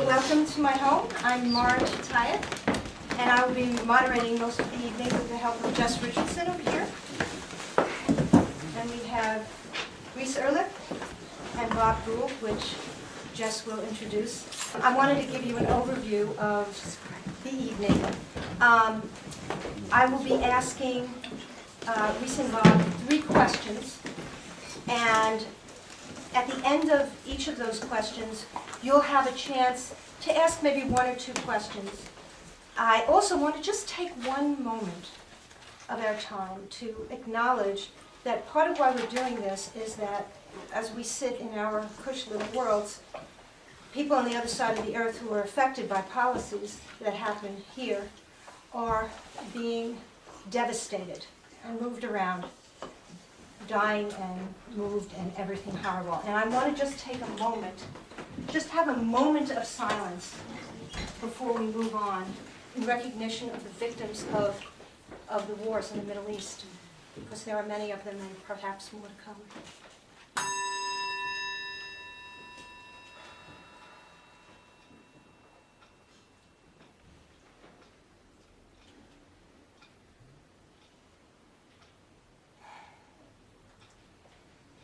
Welcome to my home. I'm Mara Chitayat, and I will be moderating most of the evening with the help of Jess Richardson over here. And we have Reese Erlich and Bob Gould, which Jess will introduce. I wanted to give you an overview of the evening. I will be asking Reese and Bob 3 questions, and at the end of each of those questions, you'll have a chance to ask maybe 1 or 2 questions. I also want to just take one moment of our time to acknowledge that part of why we're doing this is that as we sit in our cush little worlds, people on the other side of the earth who are affected by policies that happen here are being devastated and moved around, dying and moved and everything horrible. And I want to just take a moment, just have a moment of silence before we move on in recognition of the victims of the wars in the Middle East, because there are many of them and perhaps more to come.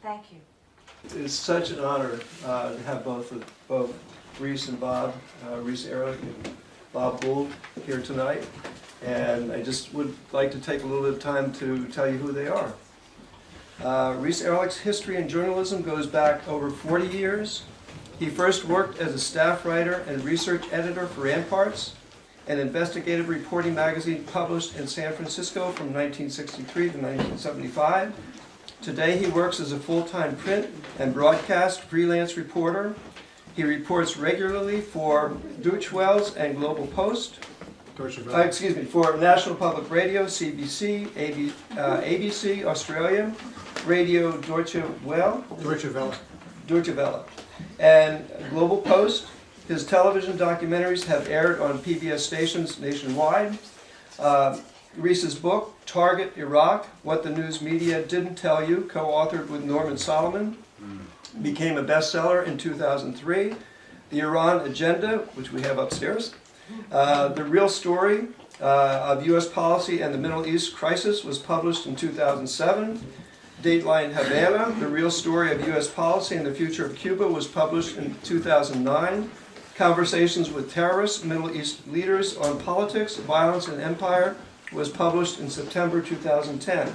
Thank you. It's such an honor to have both Reese and Bob, Reese Erlich and Bob Gould here tonight. And I just would like to take a little bit of time to tell you who they are. Reese Erlich's history in journalism goes back over 40 years. He first worked as a staff writer and research editor for Ramparts, an investigative reporting magazine published in San Francisco from 1963 to 1975. Today he works as a full-time print and broadcast freelance reporter. He reports regularly for Deutsche Welle and Global Post. For National Public Radio, CBC, ABC, Australia, Radio Deutsche Welle. Deutsche Welle. And Global Post. His television documentaries have aired on PBS stations nationwide. Reese's book, Target Iraq, What the News Media Didn't Tell You, co-authored with Norman Solomon, became a bestseller in 2003. The Iran Agenda, which we have upstairs. The Real Story of U.S. Policy and the Middle East Crisis was published in 2007. Dateline Havana, The Real Story of U.S. Policy and the Future of Cuba was published in 2009. Conversations with Terrorists, Middle East Leaders on Politics, Violence and Empire was published in September 2010.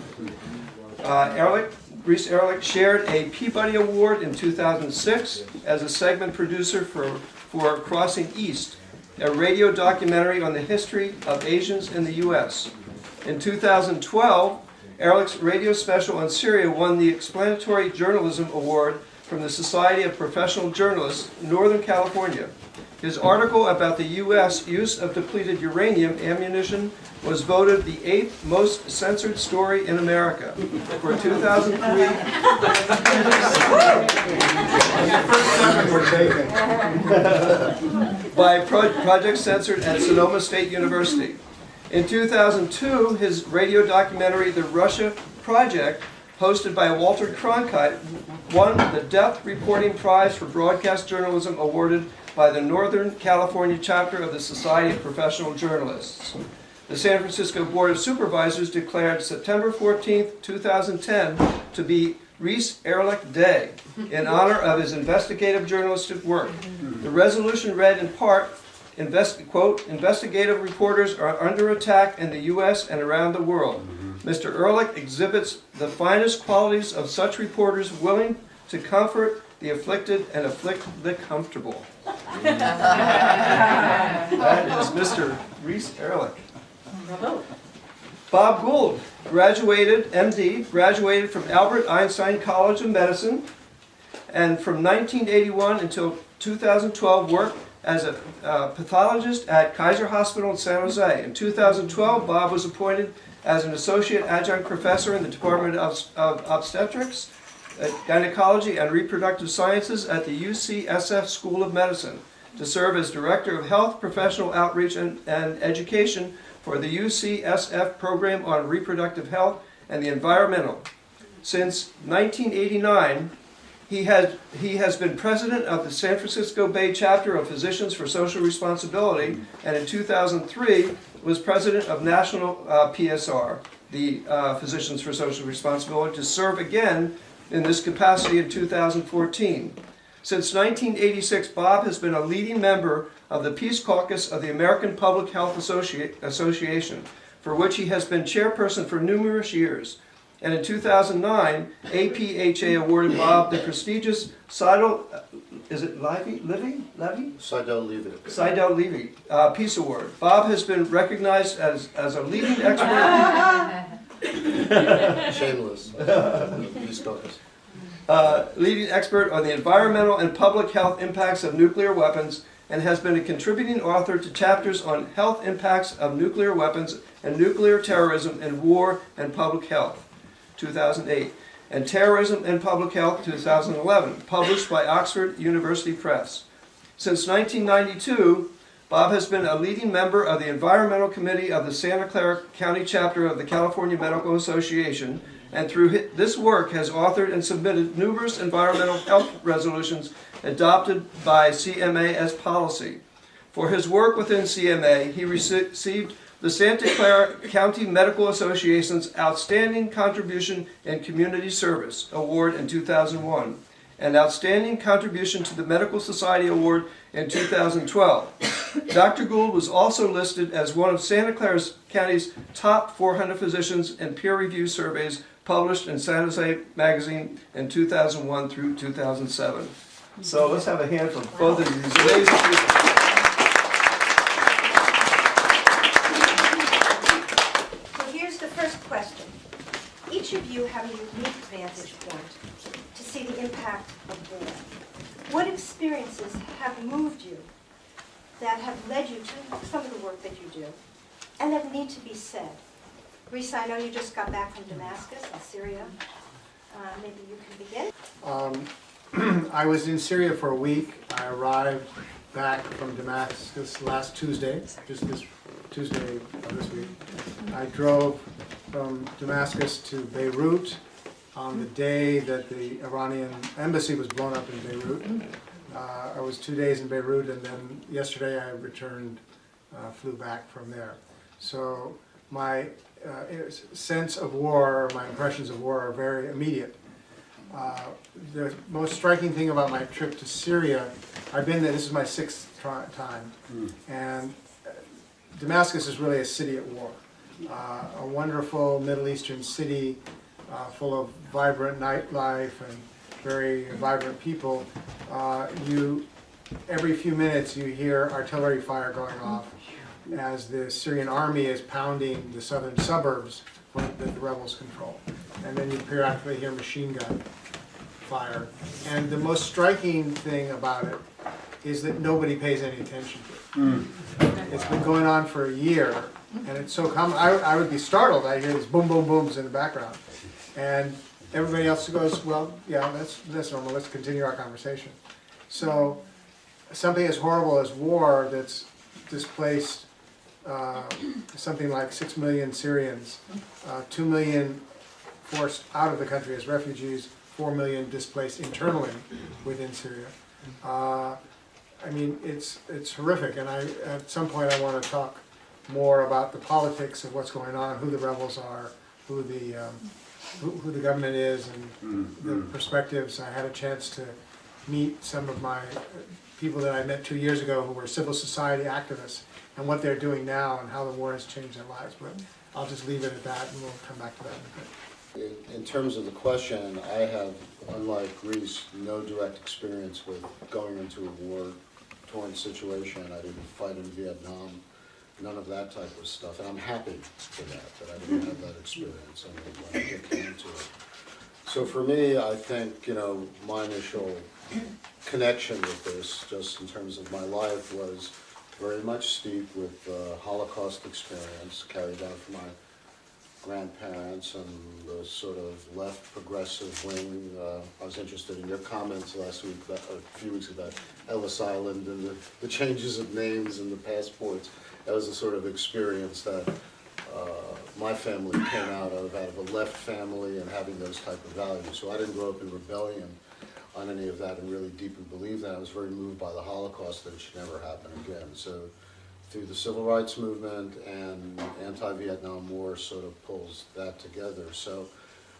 Reese Erlich shared a Peabody Award in 2006 as a segment producer for Crossing East, a radio documentary on the history of Asians in the U.S. In 2012, Erlich's radio special on Syria won the Explanatory Journalism Award from the Society of Professional Journalists, Northern California. His article about the U.S. use of depleted uranium ammunition was voted the 8th most censored story in America for 2003 by Project Censored at Sonoma State University. In 2002, his radio documentary, The Russia Project, hosted by Walter Cronkite, won the Depth Reporting Prize for Broadcast Journalism awarded by the Northern California chapter of the Society of Professional Journalists. The San Francisco Board of Supervisors declared September 14, 2010 to be Reese Erlich Day in honor of his investigative journalistic work. The resolution read in part, quote, investigative reporters are under attack in the U.S. and around the world. Mr. Erlich exhibits the finest qualities of such reporters willing to comfort the afflicted and afflict the comfortable. That is Mr. Reese Erlich. Bob Gould, MD, graduated from Albert Einstein College of Medicine, and from 1981 until 2012 worked as a pathologist at Kaiser Hospital in San Jose. In 2012, Bob was appointed as an associate adjunct professor in the Department of Obstetrics, Gynecology, and Reproductive Sciences at the UCSF School of Medicine to serve as Director of Health, Professional Outreach, and Education for the UCSF Program on Reproductive Health and the Environmental. Since 1989, He has been president of the San Francisco Bay chapter of Physicians for Social Responsibility, and in 2003 was president of National PSR, the Physicians for Social Responsibility, to serve again in this capacity in 2014. Since 1986, Bob has been a leading member of the Peace Caucus of the American Public Health Association, for which he has been chairperson for numerous years. And in 2009, APHA awarded Bob the prestigious Seidel, Levy Peace Award. Bob has been recognized as a leading expert. Shameless. Peace Caucus. Leading expert on the environmental and public health impacts of nuclear weapons, and has been a contributing author to chapters on health impacts of nuclear weapons and nuclear terrorism in war and public health, 2008, and Terrorism and Public Health, 2011, published by Oxford University Press. Since 1992, Bob has been a leading member of the Environmental Committee of the Santa Clara County chapter of the California Medical Association, and through this work has authored and submitted numerous environmental health resolutions adopted by CMA as policy. For his work within CMA, he received the Santa Clara County Medical Association's Outstanding Contribution in Community Service Award in 2001, and Outstanding Contribution to the Medical Society Award in 2012. Dr. Gould was also listed as one of Santa Clara County's top 400 physicians in peer-reviewed surveys published in San Jose Magazine in 2001 through 2007. So let's have a hand for both of these amazing people. So here's the first question. Each of you have a unique vantage point to see the impact of war. What experiences have moved you that have led you to some of the work that you do and that need to be said? Reese, I know you just got back from Damascus in Syria. Maybe you can begin. I was in Syria for a week. I arrived back from Damascus last Tuesday, just this Tuesday of this week. I drove from Damascus to Beirut on the day that the Iranian embassy was blown up in Beirut. I was 2 days in Beirut, and then yesterday I returned, flew back from there. So my sense of war, my impressions of war are very immediate. The most striking thing about my trip to Syria, I've been there, this is my sixth time, and Damascus is really a city at war. A wonderful Middle Eastern city full of vibrant nightlife and very vibrant people. Every few minutes you hear artillery fire going off as the Syrian army is pounding the southern suburbs that the rebels control. And then you periodically hear machine gun fire. And the most striking thing about it is that nobody pays any attention to it. It's been going on for a year, and it's so common. I would be startled. I hear these boom, boom, booms in the background. And everybody else goes, well, yeah, that's normal. Let's continue our conversation. So something as horrible as war that's displaced something like 6 million Syrians, 2 million forced out of the country as refugees, 4 million displaced internally within Syria. I mean, it's horrific, and at some point I want to talk more about the politics of what's going on, who the rebels are, who the government is, and the perspectives. I had a chance to meet some of my people that I met 2 years ago who were civil society activists, and what they're doing now and how the war has changed their lives. But I'll just leave it at that, and we'll come back to that in a bit. In terms of the question, I have, unlike Reese, no direct experience with going into a war-torn situation. I didn't fight in Vietnam, none of that type of stuff, and I'm happy for that I didn't have that experience. I mean, when I came into it. So for me, I think, my initial connection with this, just in terms of my life, was very much steeped with Holocaust experience carried down from my grandparents and the sort of left progressive wing. I was interested in your comments last week, a few weeks about Ellis Island and the changes of names and the passports. That was a sort of experience that my family came out of a left family and having those type of values. So I didn't grow up in rebellion on any of that and really deeply believe that. I was very moved by the Holocaust, that it should never happen again. So through the civil rights movement and anti-Vietnam War sort of pulls that together. So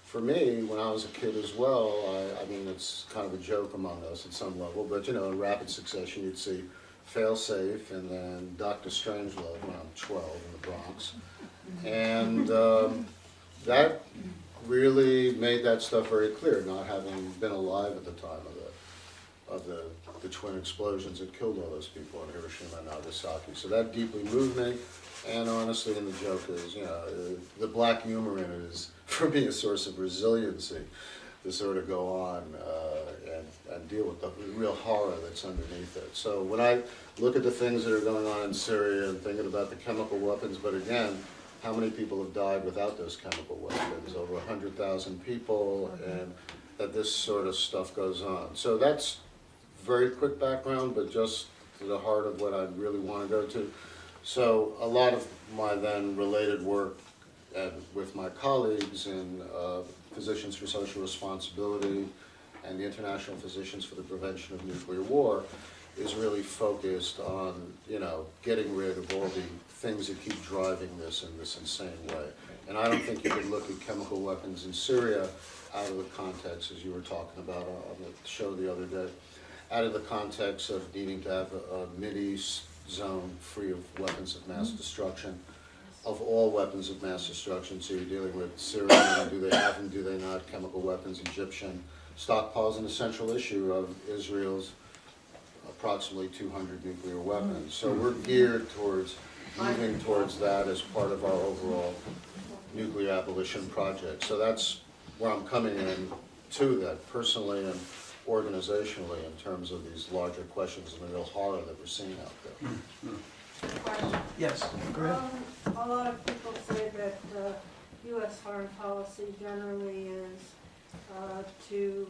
for me, when I was a kid as well, I mean, it's kind of a joke among us at some level, but you know, in rapid succession, you'd see Failsafe and then Dr. Strangelove when I'm 12 in the Bronx. And that really made that stuff very clear, not having been alive at the time of the twin explosions that killed all those people in Hiroshima and Nagasaki. So that deeply moved me, and honestly, and the joke is, you know, the black humor in it is, for me, a source of resiliency to sort of go on and deal with the real horror that's underneath it. So when I look at the things that are going on in Syria and thinking about the chemical weapons, but again, how many people have died without those chemical weapons? Over 100,000 people, and that this sort of stuff goes on. So that's very quick background, but just to the heart of what I really want to go to. So a lot of my then related work with my colleagues in Physicians for Social Responsibility and the International Physicians for the Prevention of Nuclear War is really focused on, you know, getting rid of all the things that keep driving this in this insane way. And I don't think you could look at chemical weapons in Syria out of the context, as you were talking about on the show the other day, out of the context of needing to have a Mideast zone free of weapons of mass destruction, of all weapons of mass destruction. So you're dealing with Syrian, do they have them, do they not, chemical weapons, Egyptian stockpiles, and the central issue of Israel's approximately 200 nuclear weapons. So we're geared towards moving towards that as part of our overall nuclear abolition project. So that's where I'm coming in to that personally and organizationally in terms of these larger questions and the real horror that we're seeing out there. Yes, go ahead. A lot of people say that U.S. foreign policy generally is to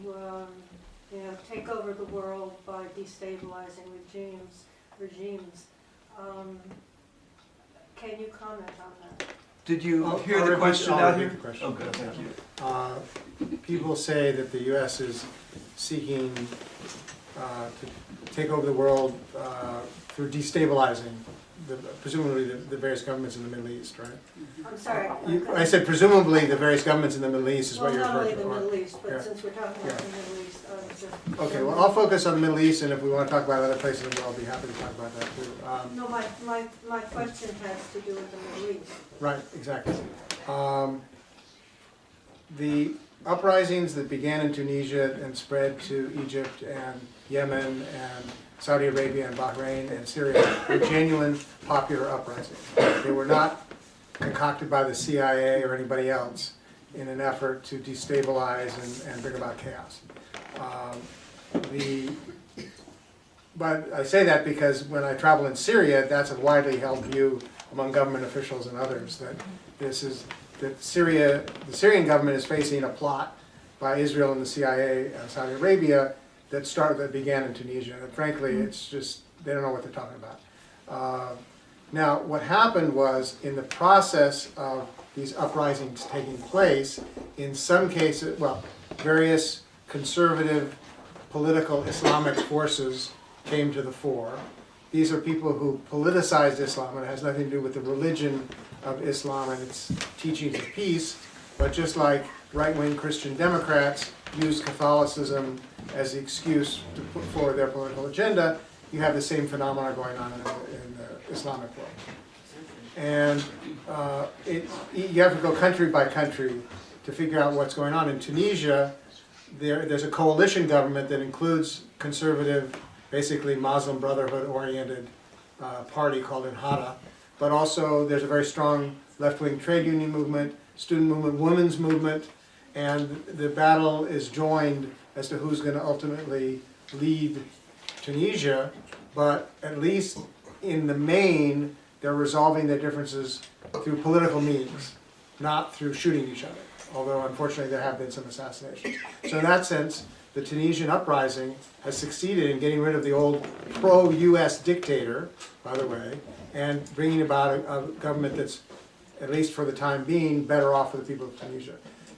take over the world by destabilizing regimes. Can you comment on that? Did you hear I'll the repeat- question I'll out repeat here? the question. Oh, good, thank you. People say that the U.S. is seeking to take over the world through destabilizing, presumably the various governments in the Middle East, right? I'm sorry. I said presumably the various governments in the Middle East is what you're Well, not referring only to. the Middle East, but Yeah. since we're talking about the Middle East, Okay, well, I'll focus on the Middle East, and if we want to talk about other places in the world, I'll be happy to talk about that too. No, my question has to do with the Middle East. Right, exactly. The uprisings that began in Tunisia and spread to Egypt and Yemen and Saudi Arabia and Bahrain and Syria were genuine popular uprisings. They were not concocted by the CIA or anybody else in an effort to destabilize and bring about chaos. But I say that because when I travel in Syria, that's a widely held view among government officials and others, that the Syrian government is facing a plot by Israel and the CIA and Saudi Arabia that began in Tunisia. And frankly, it's just, they don't know what they're talking about. Now, what happened was, in the process of these uprisings taking place, in some cases, well, various conservative political Islamic forces came to the fore. These are people who politicized Islam, and it has nothing to do with the religion of Islam and its teachings of peace, but just like right-wing Christian Democrats use Catholicism as the excuse to put forward their political agenda, you have the same phenomena going on in the Islamic world. And you have to go country by country to figure out what's going on. In Tunisia, there's a coalition government that includes conservative, basically Muslim Brotherhood-oriented party called Ennahda, but also there's a very strong left-wing trade union movement, student movement, women's movement, and the battle is joined as to who's going to ultimately lead Tunisia, but at least in the main, they're resolving their differences through political means, not through shooting each other, although unfortunately there have been some assassinations. So in that sense, the Tunisian uprising has succeeded in getting rid of the old pro-US dictator, by the way, and bringing about a government that's, at least for the time being, better off for the people of Tunisia.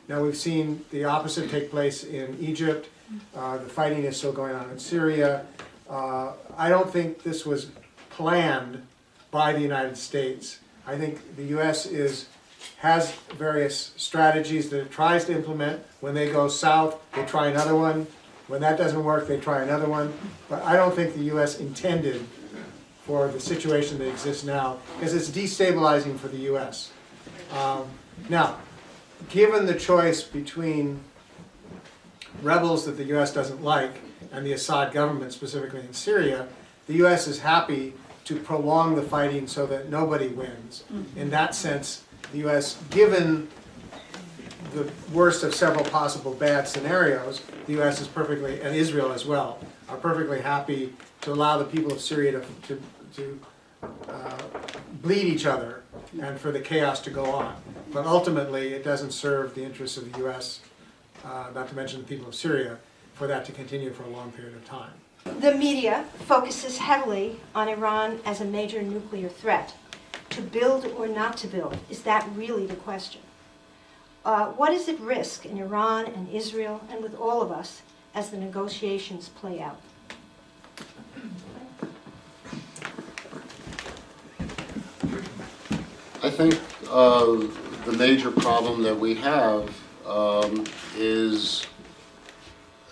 Now we've seen the opposite take place in Egypt The fighting is still going on in Syria. I don't think this was planned by the United States. I think the U.S. has various strategies that it tries to implement. When they go south, they try another one. When that doesn't work, they try another one. But I don't think the U.S. intended for the situation that exists now, because it's destabilizing for the U.S. Now, given the choice between rebels that the U.S. doesn't like and the Assad government, specifically in Syria, the U.S. is happy to prolong the fighting so that nobody wins. In that sense, the U.S., given the worst of several possible bad scenarios, the U.S. is perfectly, and Israel as well, are perfectly happy to allow the people of Syria to bleed each other and for the chaos to go on. But ultimately, it doesn't serve the interests of the U.S., not to mention the people of Syria, for that to continue for a long period of time. The media focuses heavily on Iran as a major nuclear threat. To build or not to build, is that really the question? What is at risk in Iran and Israel and with all of us as the negotiations play out? I think the major problem that we have is,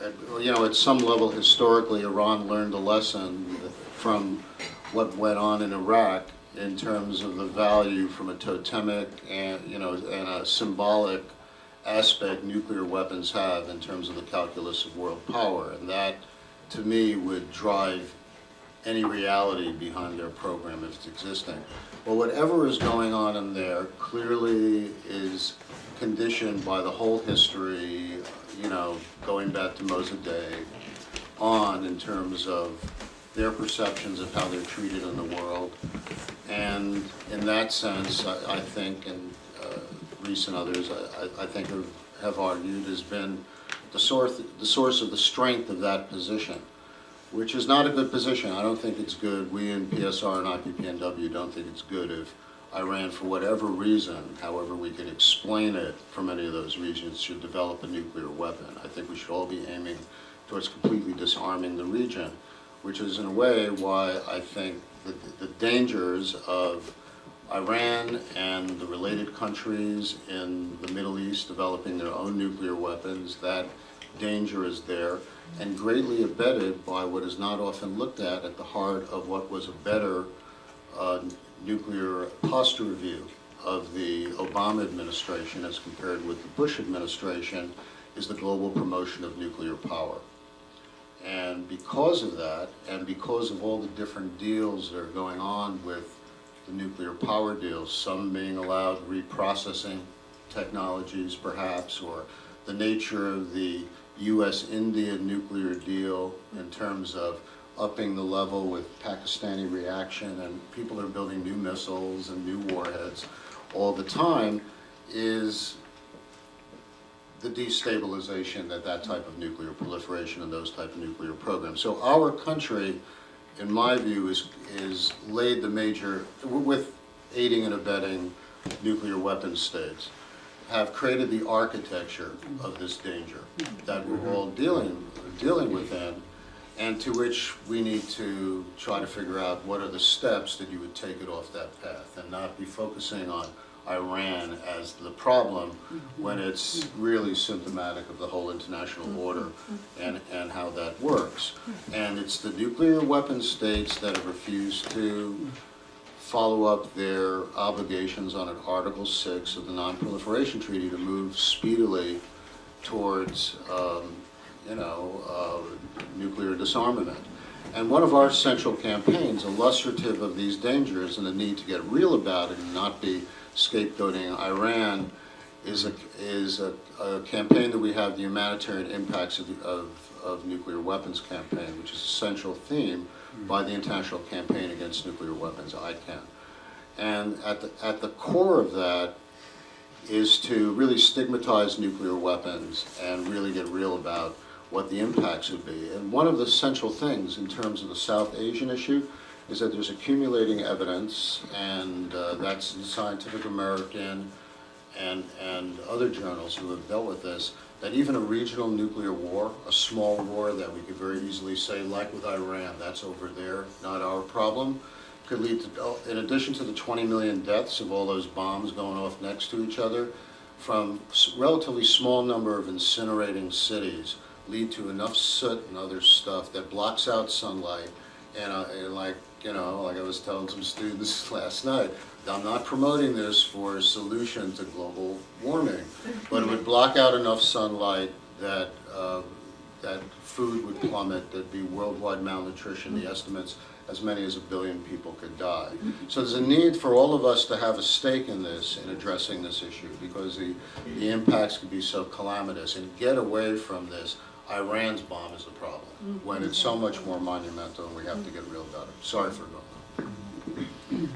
at some level historically, Iran learned a lesson from what went on in Iraq in terms of the value from a totemic and a symbolic aspect nuclear weapons have in terms of the calculus of world power, and that, to me, would drive any reality behind their program if it's existing. Well, whatever is going on in there clearly is conditioned by the whole history, going back to Mossadegh on in terms of their perceptions of how they're treated in the world. And in that sense, I think, and Reese and others, I think have argued, has been the source of the strength of that position, which is not a good position. I don't think it's good. We in PSR and IPPNW don't think it's good if Iran, for whatever reason, however we can explain it from any of those regions, should develop a nuclear weapon. I think we should all be aiming towards completely disarming the region, which is in a way why I think the dangers of Iran and the related countries in the Middle East developing their own nuclear weapons, that danger is there, and greatly abetted by what is not often looked at the heart of what was a better nuclear posture review of the Obama administration as compared with the Bush administration, is the global promotion of nuclear power. And because of that, and because of all the different deals that are going on with the nuclear power deals, some being allowed reprocessing technologies perhaps, or the nature of the US-India nuclear deal in terms of upping the level with Pakistani reaction, and people are building new missiles and new warheads all the time, is the destabilization that type of nuclear proliferation and those type of nuclear programs. So our country, in my view, is laid the major, with aiding and abetting nuclear weapons states, have created the architecture of this danger that we're all dealing within, and to which we need to try to figure out what are the steps that you would take it off that path, and not be focusing on Iran as the problem when it's really symptomatic of the whole international order and how that works. And it's the nuclear weapon states that have refused to follow up their obligations on Article 6 of the Non-Proliferation Treaty to move speedily towards nuclear disarmament. And one of our central campaigns, illustrative of these dangers and the need to get real about it and not be scapegoating Iran, is a campaign that we have, the humanitarian impacts of nuclear weapons campaign, which is a central theme by the International Campaign Against Nuclear Weapons, ICAN. And at the core of that is to really stigmatize nuclear weapons and really get real about what the impacts would be. And one of the central things in terms of the South Asian issue is that there's accumulating evidence, and that's in Scientific American and other journals who have dealt with this, that even a regional nuclear war, a small war that we could very easily say, like with Iran, that's over there, not our problem, could lead to, in addition to the 20 million deaths of all those bombs going off next to each other, from relatively small number of incinerating cities, lead to enough soot and other stuff that blocks out sunlight. And like, you know, like I was telling some students last night, I'm not promoting this for a solution to global warming, but it would block out enough sunlight that that food would plummet, there'd be worldwide malnutrition, the estimates, as many as 1 billion people could die. So there's a need for all of us to have a stake in this, in addressing this issue, because the impacts could be so calamitous, and get away from this, Iran's bomb is the problem, when it's so much more monumental and we have to get real about it. Sorry for going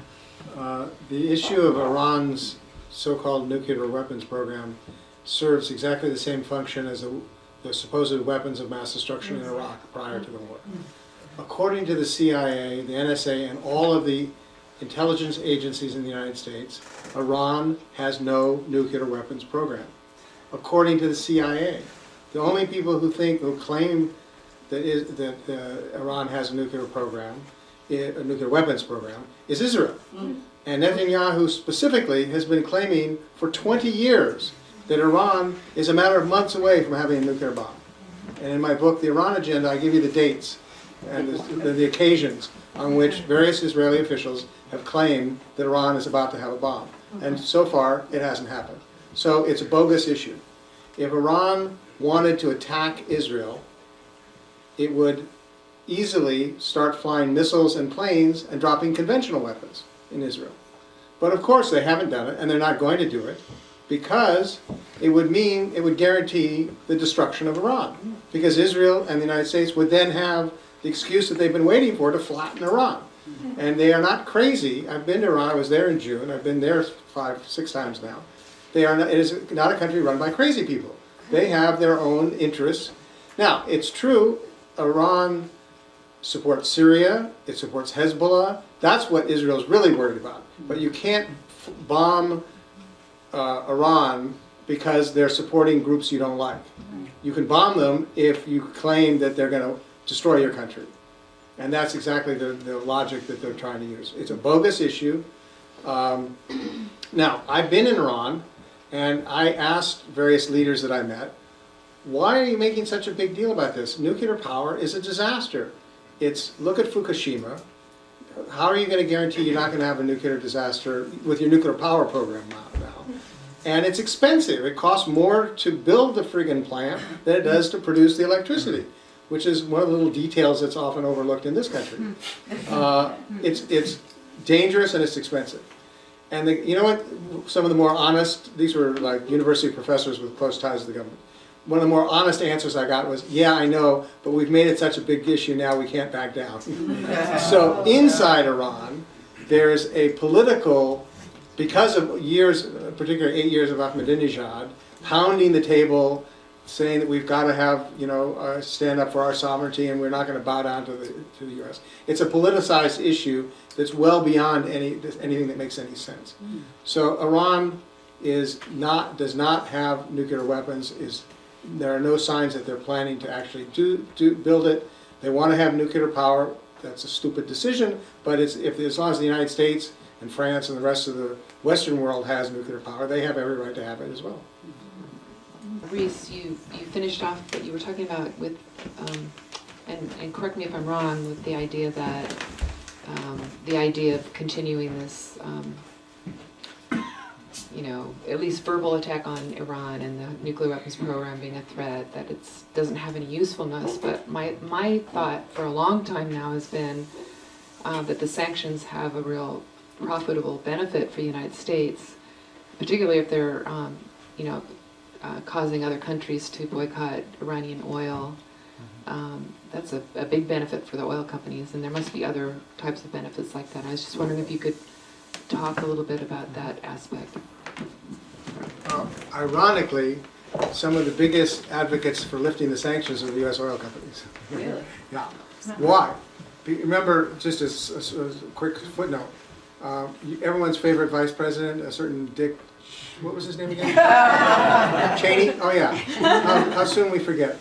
on. The issue of Iran's so-called nuclear weapons program serves exactly the same function as the supposed weapons of mass destruction in Iraq prior to the war. According to the CIA, the NSA, and all of the intelligence agencies in the United States, Iran has no nuclear weapons program. According to the CIA, the only people who claim that Iran has a nuclear program, a nuclear weapons program, is Israel. And Netanyahu specifically has been claiming for 20 years that Iran is a matter of months away from having a nuclear bomb. And in my book, The Iran Agenda, I give you the dates and the occasions on which various Israeli officials have claimed that Iran is about to have a bomb. And so far, it hasn't happened. So it's a bogus issue. If Iran wanted to attack Israel, it would easily start flying missiles and planes and dropping conventional weapons in Israel. But of course they haven't done it, and they're not going to do it, because it would guarantee the destruction of Iran. Because Israel and the United States would then have the excuse that they've been waiting for to flatten Iran. And they are not crazy. I've been to Iran, I was there in June, I've been there 5-6 times now. It is not a country run by crazy people. They have their own interests. Now, it's true, Iran supports Syria, it supports Hezbollah. That's what Israel's really worried about. But you can't bomb Iran because they're supporting groups you don't like. You can bomb them if you claim that they're going to destroy your country. And that's exactly the logic that they're trying to use. It's a bogus issue. Now, I've been in Iran, and I asked various leaders that I met, why are you making such a big deal about this? Nuclear power is a disaster. Look at Fukushima. How are you going to guarantee you're not going to have a nuclear disaster with your nuclear power program now? And it's expensive. It costs more to build the friggin' plant than it does to produce the electricity, which is one of the little details that's often overlooked in this country. It's dangerous and it's expensive. And you know what? Some of the more honest, these were like university professors with close ties to the government. One of the more honest answers I got was, yeah, I know, but we've made it such a big issue now we can't back down. So inside Iran, there's a political, because of years, particularly 8 years of Ahmadinejad, pounding the table, saying that we've got to have, stand up for our sovereignty and we're not going to bow down to the U.S. It's a politicized issue that's well beyond anything that makes any sense. So Iran does not have nuclear weapons. There are no signs that they're planning to actually build it. They want to have nuclear power. That's a stupid decision, but as long as the United States and France and the rest of the Western world has nuclear power, they have every right to have it as well. Reese, you finished off what you were talking about with, and correct me if I'm wrong, with the idea that the idea of continuing this, at least verbal attack on Iran and the nuclear weapons program being a threat, that it doesn't have any usefulness. But my thought for a long time now has been that the sanctions have a real profitable benefit for the United States, particularly if they're, causing other countries to boycott Iranian oil. That's a big benefit for the oil companies, and there must be other types of benefits like that. I was just wondering if you could talk a little bit about that aspect. Ironically, some of the biggest advocates for lifting the sanctions are the U.S. oil companies. Really? Yeah. Why? Remember, just as a quick footnote, everyone's favorite vice president, a certain Dick what was his name again? Cheney? Oh, yeah. How soon we forget.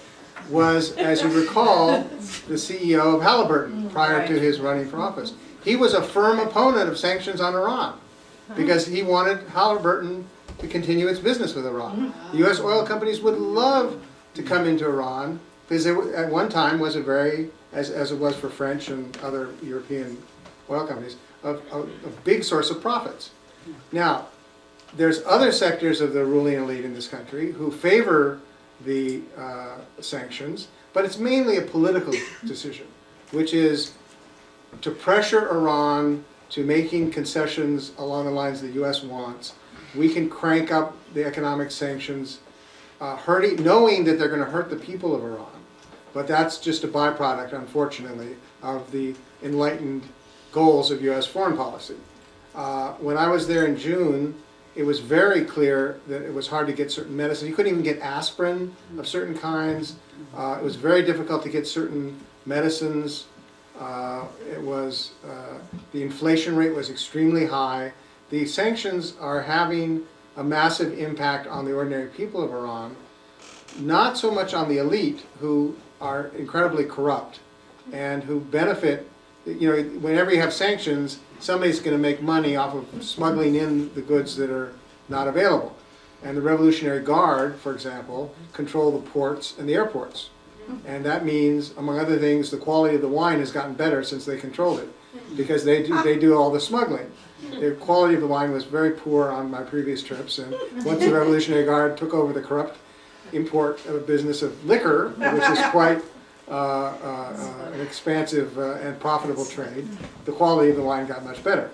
Was, as you recall, the CEO of Halliburton prior to his running for office. He was a firm opponent of sanctions on Iran because he wanted Halliburton to continue its business with Iran. The U.S. oil companies would love to come into Iran because it at one time was a very, as it was for French and other European oil companies, a big source of profits. Now, there's other sectors of the ruling elite in this country who favor the sanctions, but it's mainly a political decision, which is to pressure Iran to making concessions along the lines the U.S. wants. We can crank up the economic sanctions, knowing that they're going to hurt the people of Iran. But that's just a byproduct, unfortunately, of the enlightened goals of U.S. foreign policy. When I was there in June, it was very clear that it was hard to get certain medicines. You couldn't even get aspirin of certain kinds. It was very difficult to get certain medicines. The inflation rate was extremely high. The sanctions are having a massive impact on the ordinary people of Iran, not so much on the elite, who are incredibly corrupt and who benefit. You know, whenever you have sanctions, somebody's going to make money off of smuggling in the goods that are not available. And the Revolutionary Guard, for example, control the ports and the airports. And that means, among other things, the quality of the wine has gotten better since they controlled it, because they do all the smuggling. The quality of the wine was very poor on my previous trips, and once the Revolutionary Guard took over the corrupt import business of liquor, which is quite an expansive and profitable trade, the quality of the wine got much better.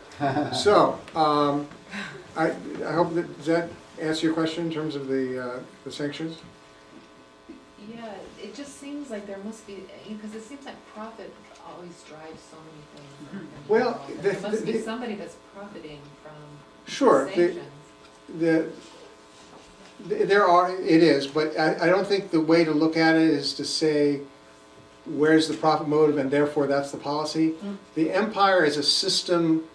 So, I hope does that answer your question in terms of the sanctions? Yeah, it just seems like there must be, because it seems like profit always drives so many things. Well, there must be somebody that's profiting from sure, sanctions. It is, but I don't think the way to look at it is to say where's the profit motive and therefore that's the policy. The empire is a system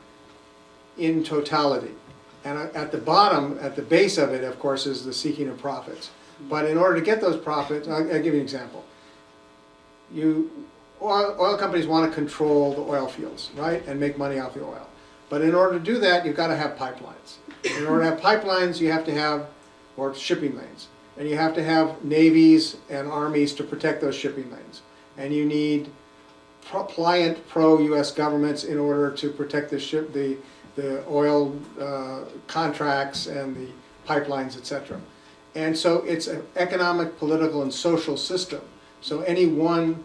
in totality. And at the bottom, at the base of it, of course, is the seeking of profits. But in order to get those profits, I'll give you an example. Oil companies want to control the oil fields, right, and make money off the oil. But in order to do that, you've got to have pipelines. In order to have pipelines, you have to have, or shipping lanes. And you have to have navies and armies to protect those shipping lanes. And you need pliant pro-U.S. governments in order to protect the oil contracts and the pipelines, etc. And so it's an economic, political, and social system. So any one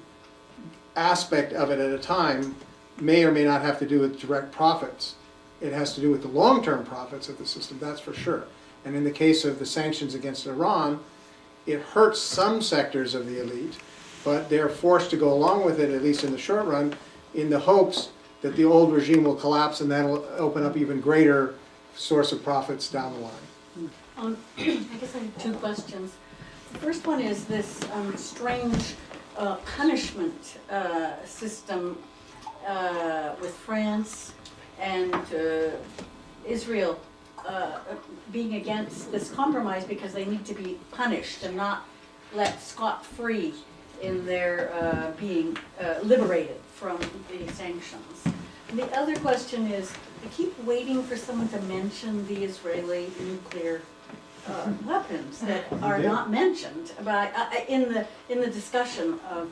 aspect of it at a time may or may not have to do with direct profits. It has to do with the long-term profits of the system, that's for sure. And in the case of the sanctions against Iran, it hurts some sectors of the elite, but they're forced to go along with it, at least in the short run, in the hopes that the old regime will collapse and that'll open up even greater source of profits down the line. I guess I have two questions. The first one is this strange punishment system with France and Israel being against this compromise because they need to be punished and not let scot-free in their being liberated from the sanctions. And the other question is, I keep waiting for someone to mention the Israeli nuclear weapons that are not mentioned in the discussion of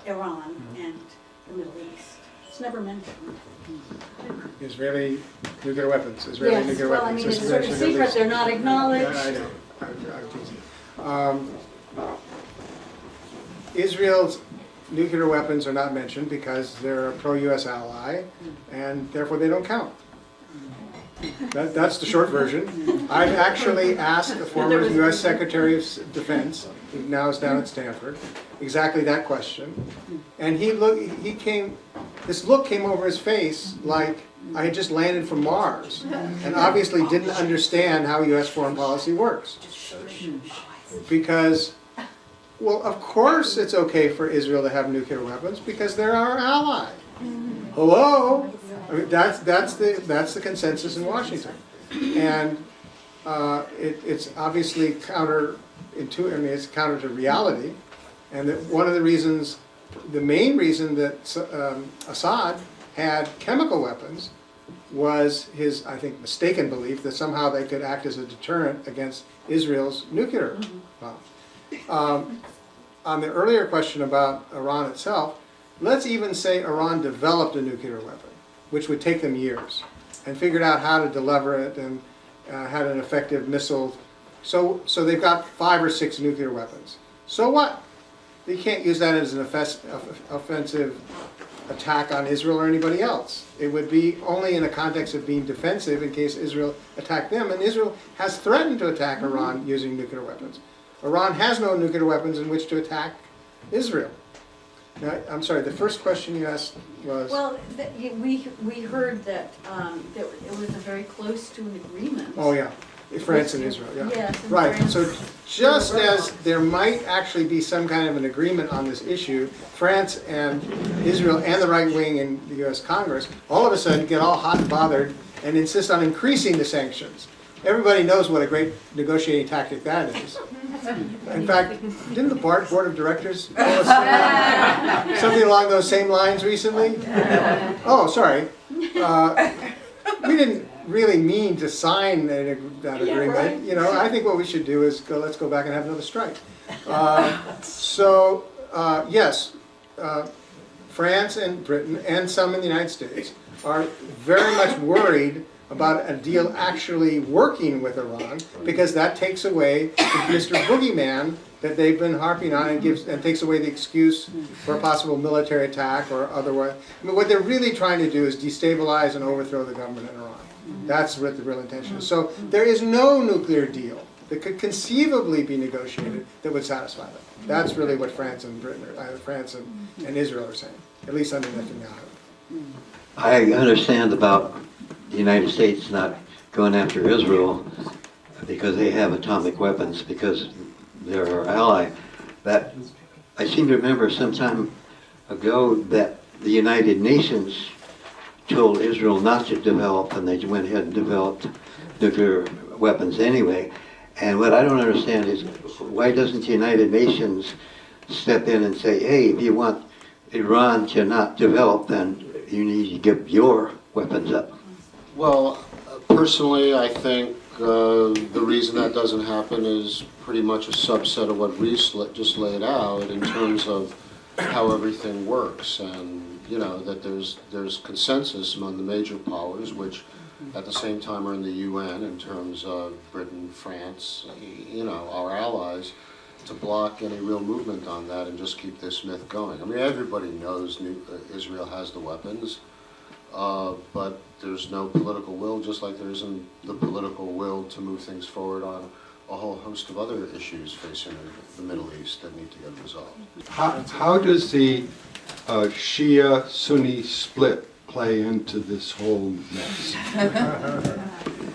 Iran and the Middle East. It's never mentioned. Israeli nuclear weapons. Israeli nuclear well, weapons. I mean, it's sort of secret. They're not acknowledged. Yeah, I know. Israel's nuclear weapons are not mentioned because they're a pro-U.S. ally, and therefore they don't count. That's the short version. I've actually asked the former U.S. Secretary of Defense, who now is down at Stanford, exactly that question. And this look came over his face like I had just landed from Mars, and obviously didn't understand how U.S. foreign policy works. Because, well, of course it's okay for Israel to have nuclear weapons because they're our ally. Hello? I mean, that's the consensus in Washington. And it's obviously counterintuitive. I mean, it's counter to reality, and that one of the reasons, the main reason that Assad had chemical weapons was his, I think, mistaken belief that somehow they could act as a deterrent against Israel's nuclear bomb. On the earlier question about Iran itself, let's even say Iran developed a nuclear weapon, which would take them years, and figured out how to deliver it and had an effective missile. So they've got 5 or 6 nuclear weapons. So what? You can't use that as an offensive attack on Israel or anybody else. It would be only in the context of being defensive in case Israel attacked them, and Israel has threatened to attack Iran using nuclear weapons. Iran has no nuclear weapons in which to attack Israel. Now, I'm sorry, the first question you asked was... Well, we heard that it was very close to an agreement. Oh, yeah. France and Israel, yeah. Yes, and right, France so just as there might actually be some kind of an agreement on this issue, France and Israel and the right wing in the US Congress all of a sudden get all hot and bothered and insist on increasing the sanctions. Everybody knows what a great negotiating tactic that is. In fact, didn't the Board of Directors tell us something along those same lines recently? Oh, sorry. We didn't really mean to sign that agreement. right. You know, I think what we should do is let's go back and have another strike. Yes, France and Britain and some in the United States are very much worried about a deal actually working with Iran, because that takes away Mr. Boogeyman that they've been harping on and takes away the excuse for a possible military attack or otherwise. I mean, what they're really trying to do is destabilize and overthrow the government in Iran. That's what the real intention is. So there is no nuclear deal that could conceivably be negotiated that would satisfy them. That's really what France and Britain, France and Israel are saying, at least under Netanyahu. I understand about the United States not going after Israel because they have atomic weapons, because they're our ally. But I seem to remember some time ago that the United Nations told Israel not to develop, and they went ahead and developed nuclear weapons anyway. And what I don't understand is, why doesn't the United Nations step in and say, hey, if you want Iran to not develop, then you need to give your weapons up? Well, personally, I think the reason that doesn't happen is pretty much a subset of what Reese just laid out in terms of how everything works, and you know that there's consensus among the major powers, which at the same time are in the UN in terms of Britain, France, you know, our allies, to block any real movement on that and just keep this myth going. I mean, everybody knows Israel has the weapons, but there's no political will, just like there isn't the political will to move things forward on a whole host of other issues facing the Middle East that need to get resolved. How does the Shia-Sunni split play into this whole mess?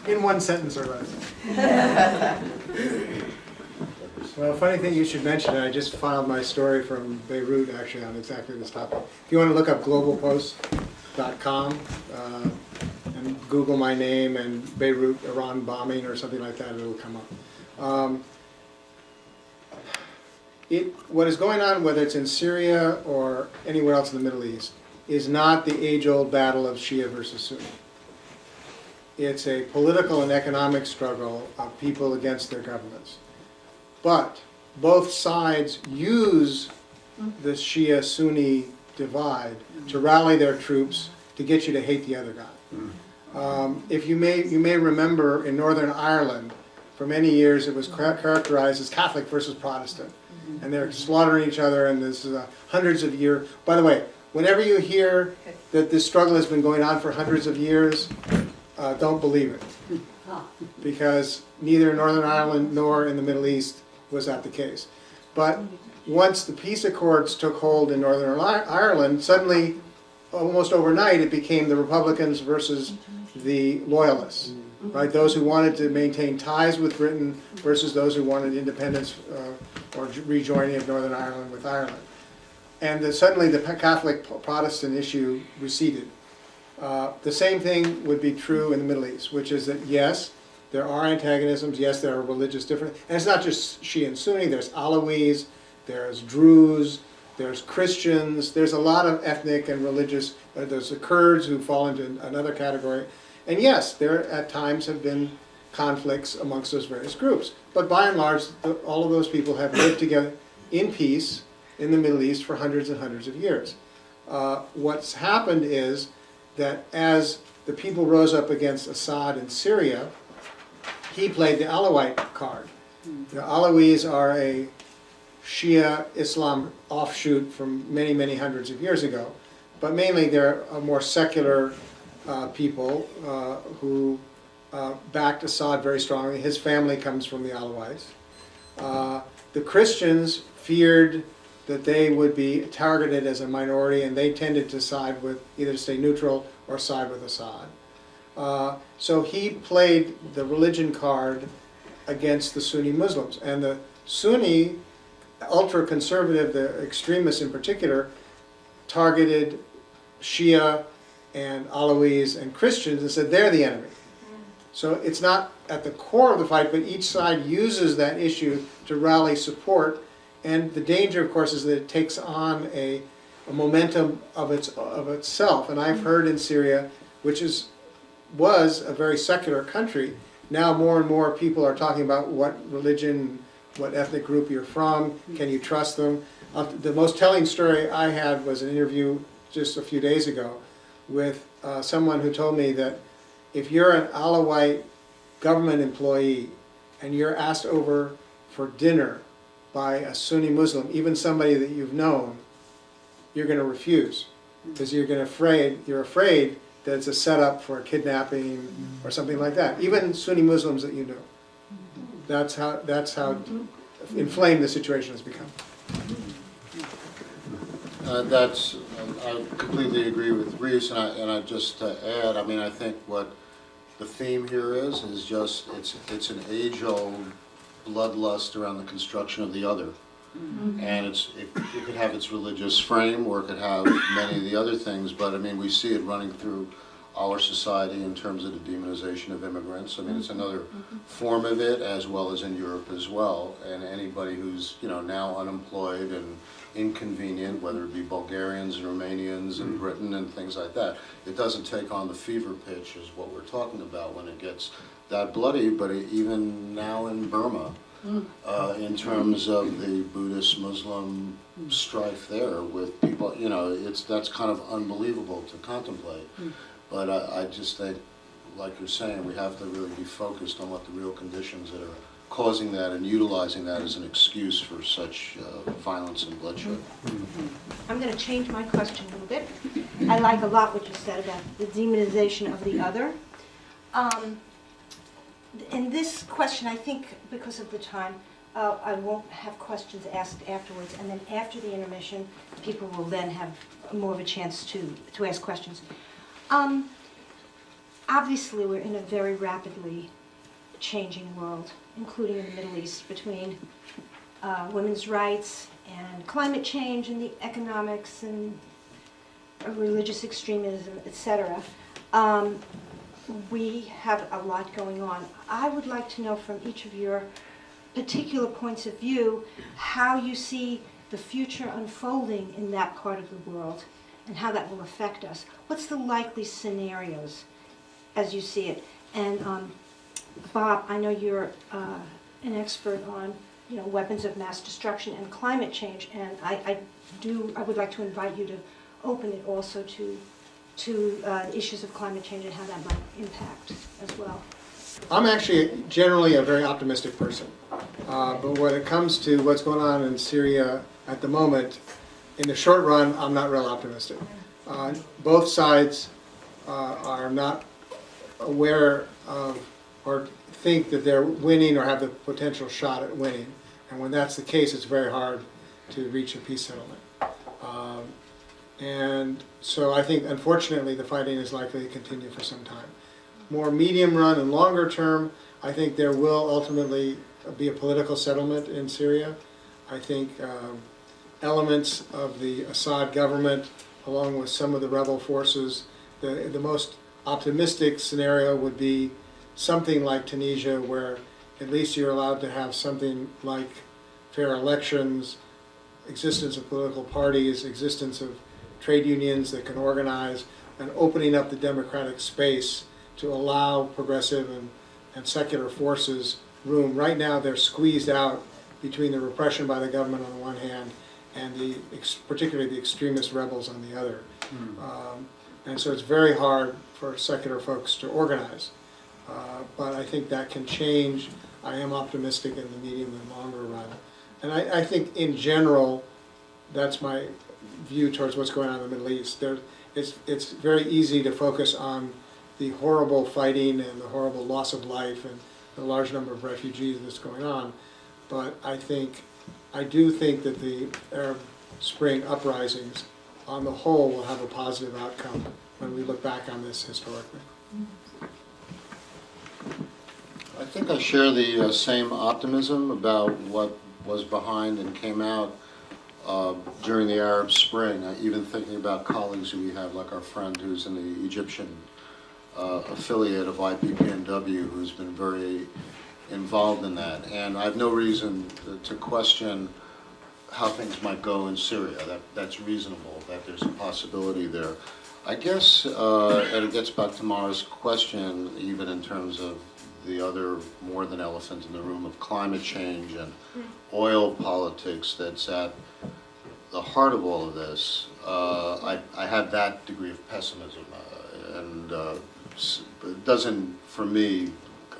In one sentence or less. Well, funny thing you should mention, I just filed my story from Beirut actually on exactly this topic. If you want to look up globalpost.com and Google my name and Beirut, Iran bombing or something like that, it'll come up. What is going on, whether it's in Syria or anywhere else in the Middle East, is not the age-old battle of Shia versus Sunni. It's a political and economic struggle of people against their governments. But both sides use the Shia-Sunni divide to rally their troops to get you to hate the other guy. If you may remember, in Northern Ireland, for many years it was characterized as Catholic versus Protestant. And they're slaughtering each other, and this is hundreds of years. By the way, whenever you hear that this struggle has been going on for hundreds of years, don't believe it. Because neither in Northern Ireland nor in the Middle East was that the case. But once the peace accords took hold in Northern Ireland, suddenly, almost overnight, it became the Republicans versus the Loyalists. Right? Those who wanted to maintain ties with Britain versus those who wanted independence or rejoining of Northern Ireland with Ireland. And suddenly the Catholic-Protestant issue receded. The same thing would be true in the Middle East, which is that yes, there are antagonisms. Yes, there are religious differences. And it's not just Shia and Sunni. There's Alawis, there's Druze, there's Christians. There's a lot of ethnic and religious. There's the Kurds who fall into another category. And yes, there at times have been conflicts amongst those various groups. But by and large, all of those people have lived together in peace in the Middle East for hundreds and hundreds of years. What's happened is that as the people rose up against Assad in Syria, he played the Alawite card. The Alawis are a Shia Islam offshoot from many, many hundreds of years ago. But mainly they're a more secular people who backed Assad very strongly. His family comes from the Alawites. The Christians feared that they would be targeted as a minority, and they tended to side with, either stay neutral or side with Assad. So he played the religion card against the Sunni Muslims. And the Sunni, ultra-conservative, the extremists in particular, targeted Shia and Alawis and Christians and said they're the enemy. So it's not at the core of the fight, but each side uses that issue to rally support. And the danger, of course, is that it takes on a momentum of itself. And I've heard in Syria, which was a very secular country, now more and more people are talking about what religion, what ethnic group you're from, can you trust them. The most telling story I had was an interview just a few days ago with someone who told me that if you're an Alawite government employee and you're asked over for dinner by a Sunni Muslim, even somebody that you've known, you're going to refuse because you're afraid that it's a setup for a kidnapping or something like that. Even Sunni Muslims that you know. That's how inflamed the situation has become. I completely agree with Reese, and I just add, I mean, I think what the theme here is just it's an age-old bloodlust around the construction of the other. And it could have its religious frame, or it could have many of the other things, but I mean, we see it running through our society in terms of the demonization of immigrants. I mean, it's another form of it, as well as in Europe as well. And anybody who's, you know, now unemployed and inconvenient, whether it be Bulgarians and Romanians in Britain and things like that, it doesn't take on the fever pitch as what we're talking about when it gets that bloody. But even now in Burma, in terms of the Buddhist-Muslim strife there with people, you know, that's kind of unbelievable to contemplate. But I just think, like you're saying, we have to really be focused on what the real conditions that are causing that and utilizing that as an excuse for such violence and bloodshed. I'm going to change my question a little bit. I like a lot what you said about the demonization of the other. In this question, I think because of the time, I won't have questions asked afterwards, and then after the intermission, people will then have more of a chance to ask questions. Obviously, we're in a very rapidly changing world, including in the Middle East, between women's rights and climate change and the economics and religious extremism, etc. We have a lot going on. I would like to know from each of your particular points of view how you see the future unfolding in that part of the world and how that will affect us. What's the likely scenarios as you see it? And Bob, I know you're an expert on, you know, weapons of mass destruction and climate change, and I would like to invite you to open it also to issues of climate change and how that might impact as well. I'm actually generally a very optimistic person, but when it comes to what's going on in Syria at the moment, in the short run, I'm not real optimistic. Both sides are not aware of or think that they're winning or have the potential shot at winning, and when that's the case, it's very hard to reach a peace settlement. And so I think, unfortunately, the fighting is likely to continue for some time. More medium run and longer term, I think there will ultimately be a political settlement in Syria. I think elements of the Assad government, along with some of the rebel forces, the most optimistic scenario would be something like Tunisia, where at least you're allowed to have something like fair elections, existence of political parties, existence of trade unions that can organize, and opening up the democratic space to allow progressive and secular forces room. Right now they're squeezed out between the repression by the government on the one hand and particularly the extremist rebels on the other. And so it's very hard for secular folks to organize. But I think that can change. I am optimistic in the medium and longer run. And I think in general, that's my view towards what's going on in the Middle East. It's very easy to focus on the horrible fighting and the horrible loss of life and the large number of refugees that's going on. But I do think that the Arab Spring uprisings on the whole will have a positive outcome when we look back on this historically. I think I share the same optimism about what was behind and came out during the Arab Spring. Even thinking about colleagues who we have, like our friend who's in the Egyptian affiliate of IPPNW, who's been very involved in that. And I have no reason to question how things might go in Syria. That's reasonable, that there's a possibility there. I guess, and it gets back to Mara's question, even in terms of the other more than elephant in the room of climate change and oil politics that's at the heart of all of this. I have that degree of pessimism, and it doesn't, for me,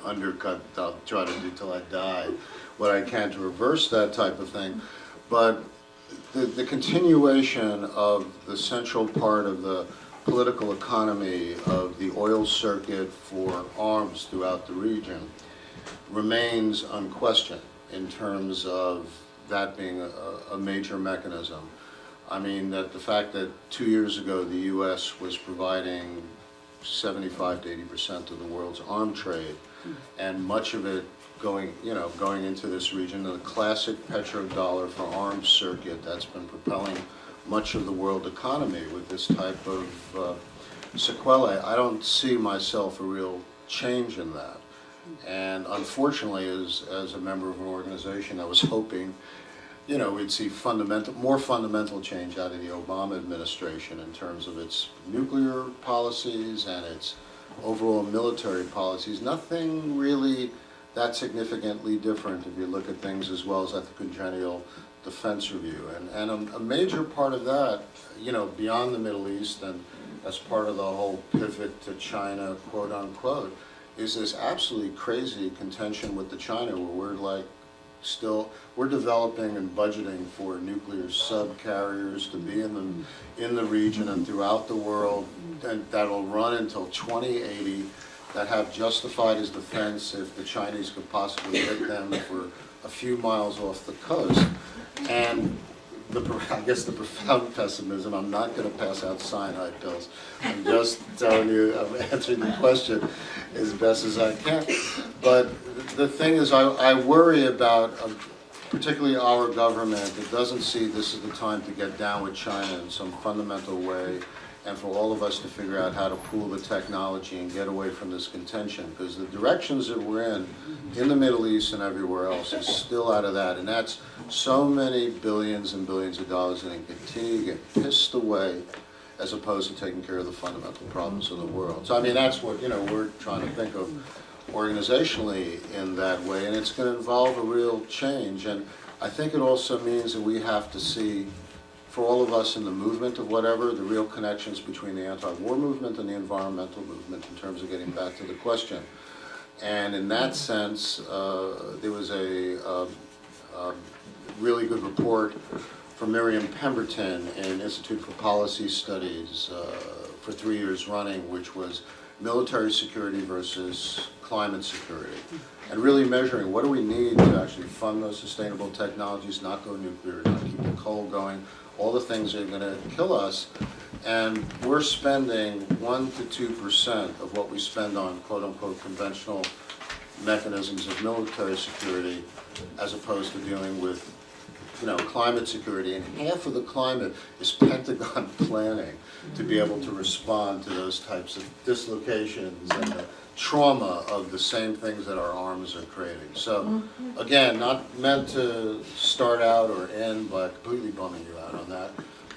undercut, I'll try to do till I die, what I can to reverse that type of thing. But the continuation of the central part of the political economy of the oil circuit for arms throughout the region remains unquestioned in terms of that being a major mechanism. I mean, that the fact that 2 years ago the U.S. was providing 75 to 80% of the world's arm trade, and much of it going into this region, the classic petrodollar for arms circuit that's been propelling much of the world economy with this type of sequelae. I don't see myself a real change in that. And unfortunately, as a member of an organization, I was hoping, we'd see more fundamental change out of the Obama administration in terms of its nuclear policies and its overall military policies. Nothing really that significantly different if you look at things as well as at the Congenial Defense Review. And a major part of that, beyond the Middle East and as part of the whole pivot to China, quote unquote, is this absolutely crazy contention with China where we're developing and budgeting for nuclear subcarriers to be in the region and throughout the world, and that'll run until 2080, that have justified as defense if the Chinese could possibly hit them for a few miles off the coast. And I guess the profound pessimism, I'm not going to pass out cyanide pills. I'm just telling you, I'm answering the question as best as I can. But the thing is, I worry about, particularly our government, that doesn't see this as the time to get down with China in some fundamental way, and for all of us to figure out how to pool the technology and get away from this contention, because the directions that we're in the Middle East and everywhere else, is still out of that, and that's so many billions and billions of dollars that can continue to get pissed away as opposed to taking care of the fundamental problems of the world. So I mean, that's what we're trying to think of organizationally in that way, and it's going to involve a real change. And I think it also means that we have to see, for all of us in the movement of whatever, the real connections between the anti-war movement and the environmental movement in terms of getting back to the question. And in that sense, there was a really good report from Miriam Pemberton in Institute for Policy Studies for 3 years running, which was military security versus climate security, and really measuring what do we need to actually fund those sustainable technologies, not go nuclear, not keep the coal going, all the things that are going to kill us. And we're spending 1 to 2% of what we spend on quote-unquote conventional mechanisms of military security, as opposed to dealing with climate security, and half of the climate is Pentagon planning to be able to respond to those types of dislocations and the trauma of the same things that our arms are creating. So, again, not meant to start out or end by completely bumming you out on that,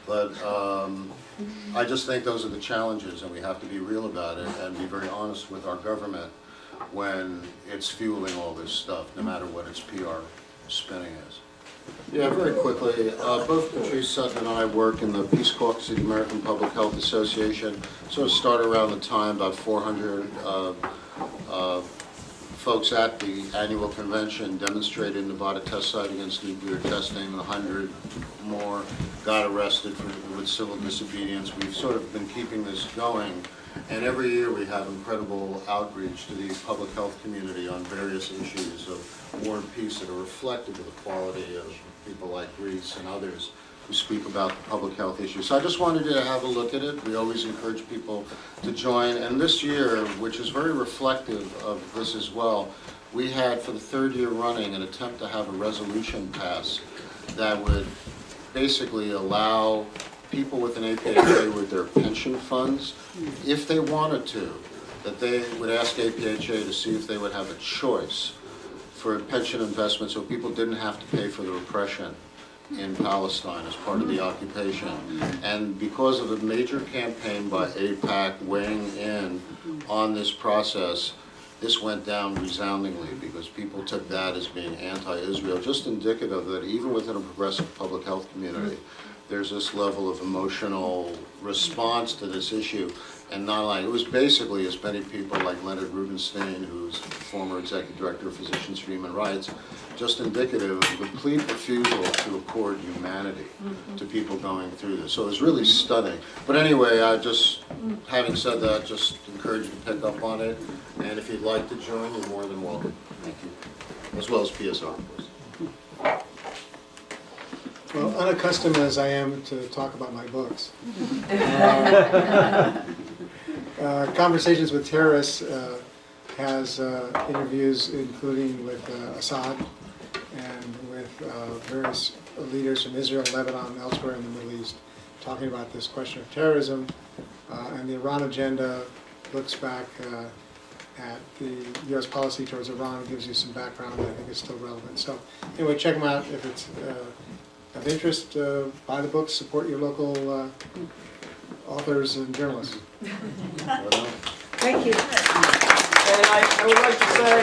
but I just think those are the challenges, and we have to be real about it and be very honest with our government when it's fueling all this stuff, no matter what its PR spinning is. Yeah, very quickly, both Patrice Sutton and I work in the Peace Caucus of the American Public Health Association. Sort of started around the time, about 400 folks at the annual convention demonstrated in Nevada test site against nuclear testing. 100 more got arrested with civil disobedience. We've sort of been keeping this going. And every year we have incredible outreach to the public health community on various issues of war and peace that are reflective of the quality of people like Reese and others who speak about the public health issues. So I just wanted you to have a look at it. We always encourage people to join. And this year, which is very reflective of this as well, we had for the third year running an attempt to have a resolution pass that would basically allow people with an APHA with their pension funds, if they wanted to, that they would ask APHA to see if they would have a choice for pension investment so people didn't have to pay for the repression in Palestine as part of the occupation. And because of a major campaign by AIPAC weighing in on this process, this went down resoundingly because people took that as being anti-Israel, just indicative that even within a progressive public health community, there's this level of emotional response to this issue. And not like, it was basically as many people like Leonard Rubenstein, who's former executive director of Physicians for Human Rights, just indicative of a complete refusal to accord humanity to people going through this. So it was really stunning. But anyway, having said that, just encourage you to pick up on it. And if you'd like to join, you're more than welcome. Thank you. As well as PSR, of course. Well, unaccustomed as I am to talk about my books, Conversations with Terrorists has interviews including with Assad and with various leaders from Israel, Lebanon, and elsewhere in the Middle East, talking about this question of terrorism. And the Iran agenda looks back at the U.S. policy towards Iran, gives you some background. I think it's still relevant. So anyway, check them out if it's of interest. Buy the books, support your local authors and journalists. Thank you. And I would like to say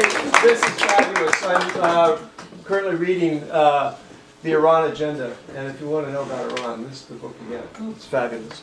this is fabulous. I'm currently reading the Iran Agenda, and if you want to know about Iran, this is the book you get. It's fabulous.